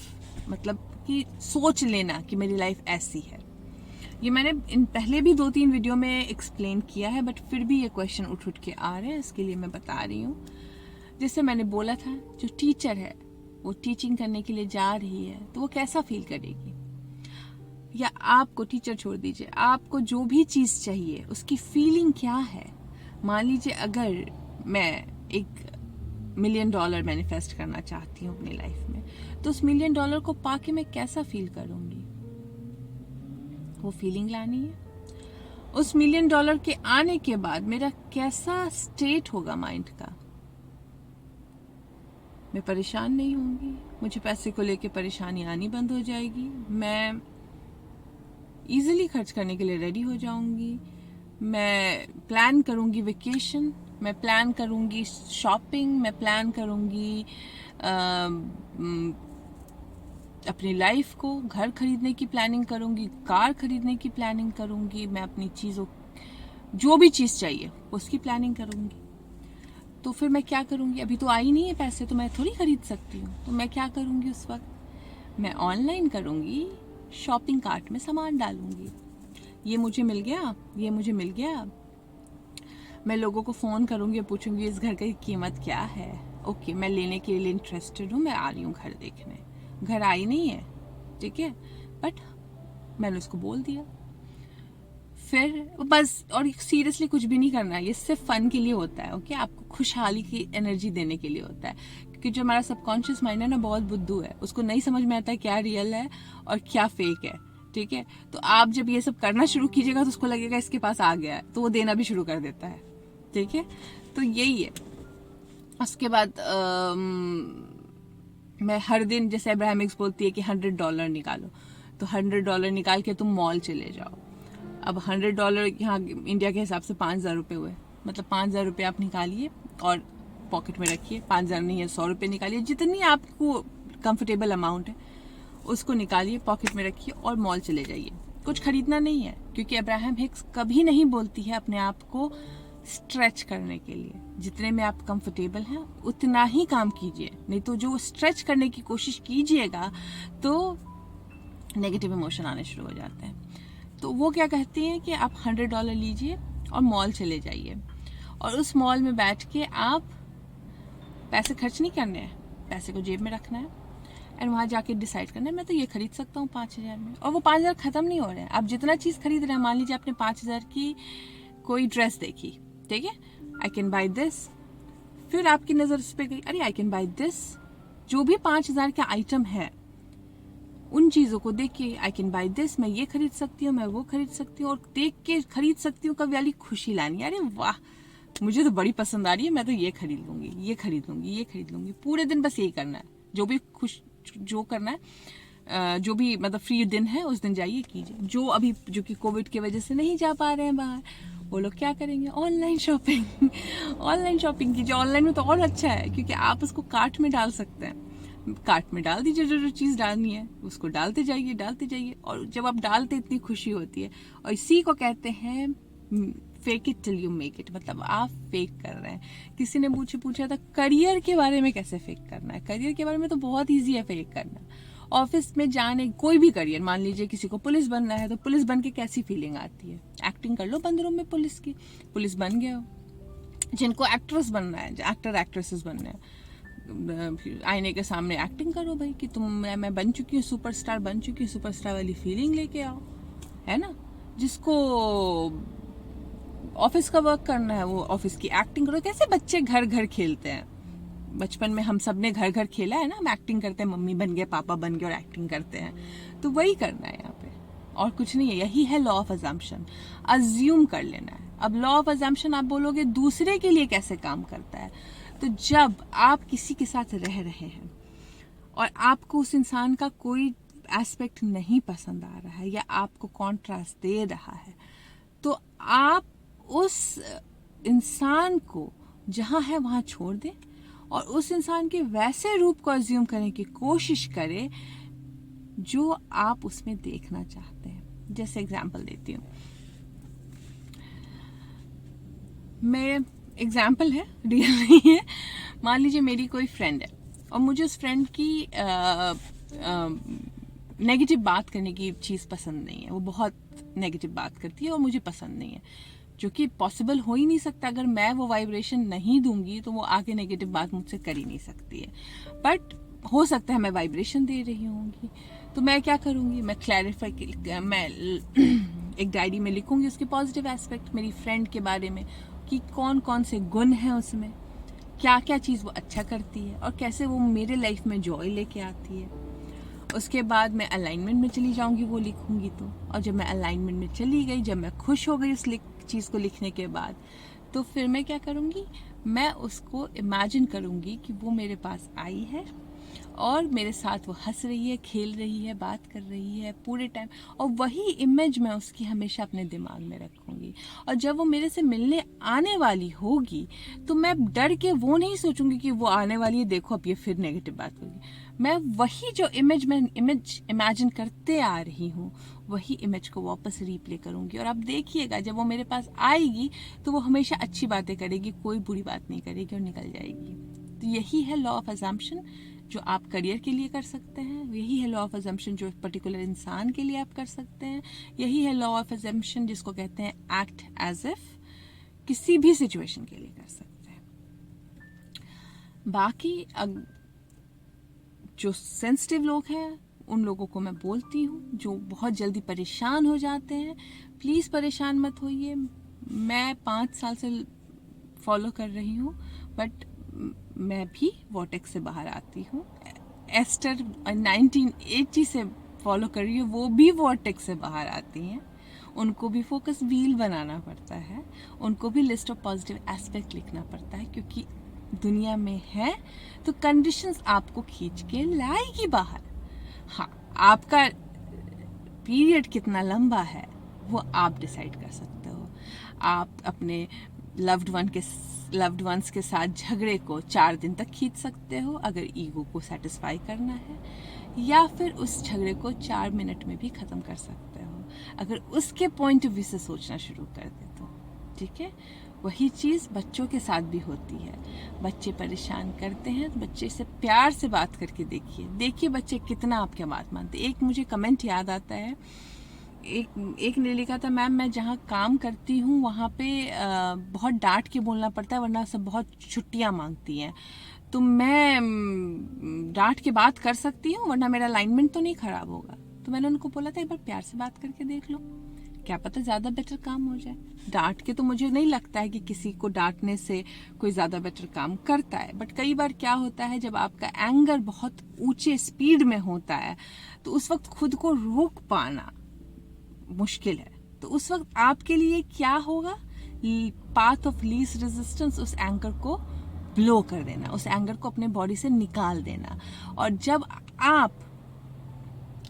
मतलब कि सोच लेना कि मेरी लाइफ ऐसी है। ये मैंने इन पहले भी 2-3 वीडियो में एक्सप्लेन किया है, बट फिर भी ये क्वेश्चन उठ के आ रहे हैं, इसके लिए मैं बता रही हूँ। जैसे मैंने बोला था, जो टीचर है वो टीचिंग करने के लिए जा रही है तो वो कैसा फील करेगी, या आपको, टीचर छोड़ दीजिए, आपको जो भी चीज़ चाहिए उसकी फीलिंग क्या है। मान लीजिए अगर मैं $1 मिलियन मैनिफेस्ट करना चाहती हूँ अपनी लाइफ में, तो उस $1 मिलियन को पाके मैं कैसा फील करूंगी, वो फीलिंग लानी है। उस $1 मिलियन के आने के बाद मेरा कैसा स्टेट होगा माइंड का, मैं परेशान नहीं होंगी, मुझे पैसे को लेके परेशानी आनी बंद हो जाएगी, मैं इजीली खर्च करने के लिए रेडी हो जाऊंगी, मैं प्लान करूंगी वेकेशन, मैं प्लान करूंगी शॉपिंग, मैं प्लान करूंगी अपनी लाइफ को, घर खरीदने की प्लानिंग करूंगी, कार खरीदने की प्लानिंग करूंगी, मैं अपनी चीज़ों, जो भी चीज़ चाहिए उसकी प्लानिंग करूंगी। तो फिर मैं क्या करूंगी, अभी तो आई नहीं है पैसे, तो मैं थोड़ी खरीद सकती हूँ, तो मैं क्या करूंगी उस वक्त, मैं ऑनलाइन करूंगी, शॉपिंग कार्ट में सामान डालूंगी, ये मुझे मिल गया, ये मुझे मिल गया, मैं लोगों को फ़ोन करूंगी, पूछूंगी इस घर की कीमत क्या है, ओके मैं लेने के लिए इंटरेस्टेड हूँ, मैं आ रही हूँ घर देखने, घर आई नहीं है, ठीक है, बट मैंने उसको बोल दिया। फिर बस, और सीरियसली कुछ भी नहीं करना है, ये सिर्फ फन के लिए होता है, ओके, आपको खुशहाली की एनर्जी देने के लिए होता है, क्योंकि जो हमारा सबकॉन्शियस माइंड है ना, बहुत बुद्धू है, उसको नहीं समझ में आता है क्या रियल है और क्या फेक है। ठीक है, तो आप जब ये सब करना शुरू कीजिएगा तो उसको लगेगा इसके पास आ गया है, तो वो देना भी शुरू कर देता है। ठीक है, तो यही है। उसके बाद मैं हर दिन, जैसे अब्राहमिक्स बोलती है कि $100 निकालो, तो $100 निकाल के तुम मॉल चले जाओ। अब $100 यहाँ इंडिया के हिसाब से 5,000 रुपये हुए, मतलब 5,000 रुपये आप निकालिए और पॉकेट में रखिए, 5,000 नहीं है 100 रुपये निकालिए, जितनी आपको कंफर्टेबल अमाउंट है उसको निकालिए, पॉकेट में रखिए और मॉल चले जाइए। कुछ खरीदना नहीं है, क्योंकि अब्राहम हिक्स कभी नहीं बोलती है अपने आप को स्ट्रेच करने के लिए, जितने में आप कंफर्टेबल हैं उतना ही काम कीजिए, नहीं तो जो स्ट्रेच करने की कोशिश कीजिएगा तो नेगेटिव इमोशन आने शुरू हो जाते हैं। तो वो क्या कहती हैं कि आप $100 लीजिए और मॉल चले जाइए, और उस मॉल में बैठ के आप पैसे खर्च नहीं करने हैं, पैसे को जेब में रखना है, एंड वहाँ जाके डिसाइड करना है मैं तो ये खरीद सकता हूँ 5,000 में, और वो 5,000 खत्म नहीं हो रहे हैं। आप जितना चीज़ खरीद रहे हैं, मान लीजिए आपने 5,000 की कोई ड्रेस देखी, ठीक है, आई कैन बाई दिस, फिर आपकी नज़र उस पर गई, अरे आई कैन बाई दिस, जो भी 5,000 का आइटम है उन चीज़ों को देख के आई कैन बाई दिस, मैं ये खरीद सकती हूँ, मैं वो खरीद सकती हूँ, और देख के खरीद सकती हूँ कभी वाली खुशी लानी, अरे वाह मुझे तो बड़ी पसंद आ रही है, मैं तो ये खरीद लूंगी, ये खरीद लूंगी, ये खरीद लूंगी। पूरे दिन बस यही करना है, जो भी खुश जो करना है, जो भी मतलब फ्री दिन है उस दिन जाइए कीजिए। जो अभी जो कि कोविड की वजह से नहीं जा पा रहे हैं बाहर, वो लोग क्या करेंगे, ऑनलाइन शॉपिंग ऑनलाइन शॉपिंग कीजिए। ऑनलाइन में तो और अच्छा है, क्योंकि आप उसको कार्ट में डाल सकते हैं, कार्ट में डाल दीजिए, जो जो चीज़ डालनी है उसको डालते जाइए, और जब आप डालते इतनी खुशी होती है। और इसी को कहते हैं fake it till you make it, मतलब आप फेक कर रहे हैं। किसी ने मुझे पूछा था करियर के बारे में कैसे फेक करना है, करियर के बारे में तो बहुत ईजी है फेक करना। ऑफिस में जाने, कोई भी करियर, मान लीजिए किसी को पुलिस बनना है, तो पुलिस बन के कैसी फीलिंग आती है, एक्टिंग कर लो बंदरों में पुलिस की, पुलिस बन गया हो। जिनको एक्ट्रेस बनना है, एक्टर एक्ट्रेसेस बनना है, आईने के सामने एक्टिंग करो भाई कि मैं बन चुकी हूँ, सुपरस्टार बन चुकी हूँ, सुपरस्टार वाली फीलिंग लेके आओ, है ना। जिसको ऑफिस का वर्क करना है वो ऑफिस की एक्टिंग करो। कैसे बच्चे घर घर खेलते हैं, बचपन में हम सब ने घर घर खेला है ना, हम एक्टिंग करते हैं, मम्मी बन गए, पापा बन गए और एक्टिंग करते हैं, तो वही करना है यहाँ पे, और कुछ नहीं है। यही है लॉ ऑफ अजम्पशन, अज्यूम कर लेना है। अब लॉ ऑफ अजम्पशन आप बोलोगे दूसरे के लिए कैसे काम करता है, तो जब आप किसी के साथ रह रहे हैं और आपको उस इंसान का कोई एस्पेक्ट नहीं पसंद आ रहा है या आपको कॉन्ट्रास्ट दे रहा है, तो आप उस इंसान को जहाँ है वहाँ छोड़ दें और उस इंसान के वैसे रूप को अज्यूम करने की कोशिश करें जो आप उसमें देखना चाहते हैं। जैसे एग्जाम्पल देती हूँ, मेरे एग्जाम्पल है, रियल नहीं है। मान लीजिए मेरी कोई फ्रेंड है और मुझे उस फ्रेंड की नेगेटिव बात करने की चीज़ पसंद नहीं है। वो बहुत नेगेटिव बात करती है और मुझे पसंद नहीं है, जो कि पॉसिबल हो ही नहीं सकता। अगर मैं वो वाइब्रेशन नहीं दूंगी तो वो आगे नेगेटिव बात मुझसे कर ही नहीं सकती है। बट हो सकता है मैं वाइब्रेशन दे रही होंगी, तो मैं क्या करूँगी, मैं क्लैरिफाई, मैं एक डायरी में लिखूंगी उसके पॉजिटिव एस्पेक्ट मेरी फ्रेंड के बारे में, कि कौन कौन से गुण हैं उसमें, क्या क्या चीज़ वो अच्छा करती है और कैसे वो मेरे लाइफ में जॉय लेके आती है। उसके बाद मैं अलाइनमेंट में चली जाऊंगी वो लिखूंगी तो, और जब मैं अलाइनमेंट में चली गई, जब मैं खुश हो गई उस चीज़ को लिखने के बाद, तो फिर मैं क्या करूंगी, मैं उसको इमेजिन करूंगी कि वो मेरे पास आई है और मेरे साथ वो हंस रही है, खेल रही है, बात कर रही है पूरे टाइम, और वही इमेज मैं उसकी हमेशा अपने दिमाग में रखूंगी। और जब वो मेरे से मिलने आने वाली होगी तो मैं डर के वो नहीं सोचूंगी कि वो आने वाली है, देखो अब ये फिर नेगेटिव बात होगी। मैं वही जो इमेज इमेजिन करते आ रही हूँ, वही इमेज को वापस रिप्ले करूंगी। और आप देखिएगा जब वो मेरे पास आएगी तो वो हमेशा अच्छी बातें करेगी, कोई बुरी बात नहीं करेगी और निकल जाएगी। तो यही है लॉ ऑफ अजम्पशन जो आप करियर के लिए कर सकते हैं। यही है लॉ ऑफ अजम्पशन जो पर्टिकुलर इंसान के लिए आप कर सकते हैं। यही है लॉ ऑफ अजम्पशन जिसको कहते हैं एक्ट एज इफ, किसी भी सिचुएशन के लिए कर सकते हैं। बाकी जो सेंसिटिव लोग हैं उन लोगों को मैं बोलती हूँ, जो बहुत जल्दी परेशान हो जाते हैं, प्लीज़ परेशान मत होइए। मैं 5 साल से फॉलो कर रही हूँ, बट मैं भी वॉटेक्स से बाहर आती हूँ। एस्टर 1980 से फॉलो कर रही हूँ, वो भी वॉटेक्स से बाहर आती हैं। उनको भी फोकस व्हील बनाना पड़ता है, उनको भी लिस्ट ऑफ पॉजिटिव एस्पेक्ट लिखना पड़ता है, क्योंकि दुनिया में है तो कंडीशंस आपको खींच के लाएगी बाहर। हाँ, आपका पीरियड कितना लंबा है वो आप डिसाइड कर सकते हो। आप अपने लव्ड वंस के साथ झगड़े को 4 दिन तक खींच सकते हो अगर ईगो को सेटिस्फाई करना है, या फिर उस झगड़े को 4 मिनट में भी ख़त्म कर सकते हो अगर उसके पॉइंट ऑफ व्यू से सोचना शुरू कर दे तो। ठीक है, वही चीज़ बच्चों के साथ भी होती है। बच्चे परेशान करते हैं तो बच्चे से प्यार से बात करके देखिए बच्चे कितना आपके बात मानते। एक मुझे कमेंट याद आता है, एक ने लिखा था, मैम मैं जहाँ काम करती हूँ वहाँ पे बहुत डांट के बोलना पड़ता है वरना सब बहुत छुट्टियाँ मांगती हैं, तो मैं डांट के बात कर सकती हूँ वरना मेरा अलाइनमेंट तो नहीं खराब होगा। तो मैंने उनको बोला था एक बार प्यार से बात करके देख लो, क्या पता ज़्यादा बेटर काम हो जाए। डांट के तो मुझे नहीं लगता है कि किसी को डांटने से कोई ज़्यादा बेटर काम करता है, बट कई बार क्या होता है जब आपका एंगर बहुत ऊंचे स्पीड में होता है तो उस वक्त खुद को रोक पाना मुश्किल है। तो उस वक्त आपके लिए क्या होगा, पाथ ऑफ लीस्ट रेजिस्टेंस, उस एंगर को ब्लो कर देना, उस एंगर को अपने बॉडी से निकाल देना। और जब आप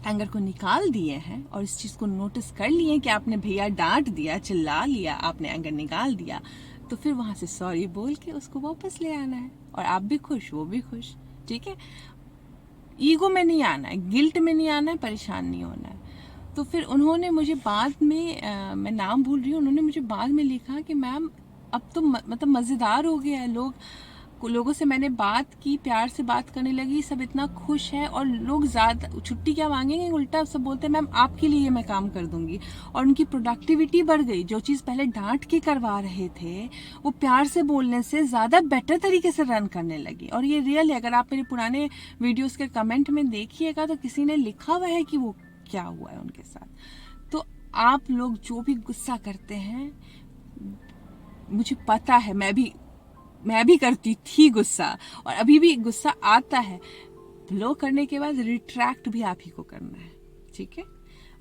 एंगर को निकाल दिए हैं और इस चीज़ को नोटिस कर लिए कि आपने भैया डांट दिया, चिल्ला लिया, आपने एंगर निकाल दिया, तो फिर वहाँ से सॉरी बोल के उसको वापस ले आना है और आप भी खुश, वो भी खुश। ठीक है, ईगो में नहीं आना है, गिल्ट में नहीं आना है, परेशान नहीं होना है। तो फिर उन्होंने मुझे बाद में मैं नाम भूल रही हूँ, उन्होंने मुझे बाद में लिखा कि मैम अब तो मतलब मज़ेदार हो गया है, लोगों से मैंने बात की, प्यार से बात करने लगी, सब इतना खुश है और लोग ज़्यादा छुट्टी क्या मांगेंगे, उल्टा सब बोलते हैं मैम आपके लिए मैं काम कर दूंगी। और उनकी प्रोडक्टिविटी बढ़ गई। जो चीज़ पहले डांट के करवा रहे थे वो प्यार से बोलने से ज़्यादा बेटर तरीके से रन करने लगी। और ये रियल है, अगर आप मेरे पुराने वीडियोज़ के कमेंट में देखिएगा तो किसी ने लिखा हुआ है कि वो क्या हुआ है उनके साथ। तो आप लोग जो भी गुस्सा करते हैं, मुझे पता है, मैं भी करती थी गुस्सा और अभी भी गुस्सा आता है। ब्लो करने के बाद रिट्रैक्ट भी आप ही को करना है। ठीक है,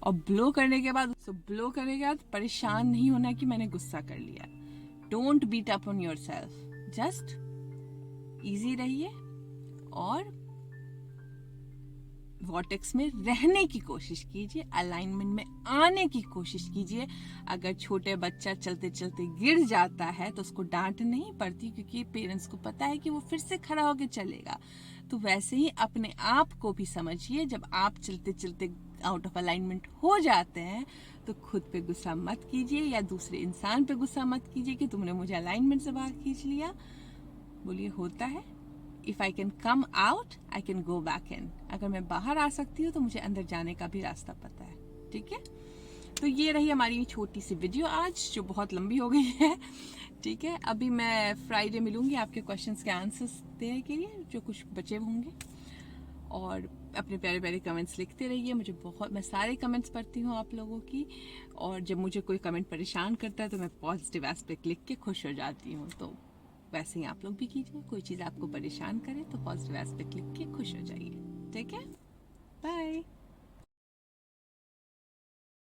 और ब्लो करने के बाद परेशान नहीं होना कि मैंने गुस्सा कर लिया। Don't beat up on yourself, just easy रहिए और वॉर्टेक्स में रहने की कोशिश कीजिए, अलाइनमेंट में आने की कोशिश कीजिए। अगर छोटे बच्चा चलते चलते गिर जाता है तो उसको डांट नहीं पड़ती, क्योंकि पेरेंट्स को पता है कि वो फिर से खड़ा होकर चलेगा। तो वैसे ही अपने आप को भी समझिए, जब आप चलते चलते आउट ऑफ अलाइनमेंट हो जाते हैं तो खुद पे गुस्सा मत कीजिए या दूसरे इंसान पे गुस्सा मत कीजिए कि तुमने मुझे अलाइनमेंट से बाहर खींच लिया। बोलिए होता है, if I can come out I can go back in. अगर मैं बाहर आ सकती हूँ तो मुझे अंदर जाने का भी रास्ता पता है। ठीक है, तो ये रही हमारी छोटी सी वीडियो आज, जो बहुत लंबी हो गई है। ठीक है, अभी मैं फ्राइडे मिलूंगी आपके क्वेश्चंस के आंसर्स देने के लिए, जो कुछ बचे होंगे। और अपने प्यारे प्यारे कमेंट्स लिखते रहिए, मैं सारे कमेंट्स पढ़ती हूँ आप लोगों की। और जब मुझे कोई कमेंट परेशान करता है तो मैं पॉजिटिव एस्पेक्ट लिख के खुश हो जाती हूँ। तो वैसे ही आप लोग भी कीजिए, कोई चीज़ आपको परेशान करे तो पॉजिटिव एस्पेक्ट लिख के खुश हो जाइए। ठीक है, बाय।